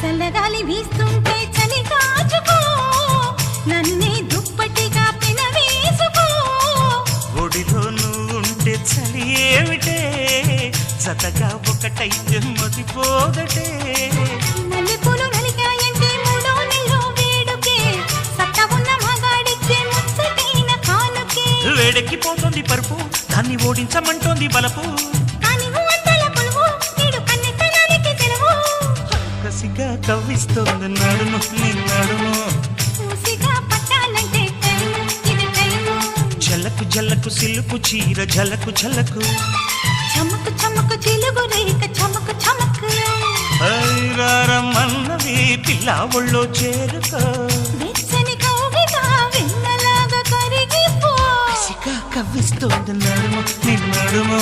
చల్లగాలి వీస్తుంటే చలి కాచుకో నన్నే దుప్పటిగా పినవేసుకో ఒడిలో నువ్వుంటే చలి ఏమిటే జతగా ఒకటైతే మతిపోదటే మల్లెపూలు నలిగాయంటే మూడో నెలలో వేడుకే సత్తా ఉన్న మగాడిచ్చే ముచ్చటైన కానుకే వేడెక్కిపోతుంది పరుపు దాన్ని ఓడించమంటోంది బలపు కాని వంటల పులువు నేడు కన్నెతనానికి సెలవు కసిగా కవ్విస్తోంది నడుము నీ నడుము ఊసిగా పట్టాలంటే టైము ఇది టైము జలకు జలకు సిలుపు చీర జలకు జలకు చమకు చమకు చిలుగు రేఖ చమకు చమకు ఐరారమన్నవి పిల్ల ఒళ్ళో చేరుకో వెచ్చని కౌగిట వెన్నలాగా కరిగిపో కసిగా కవ్విస్తోంది నడుము నీ నడుము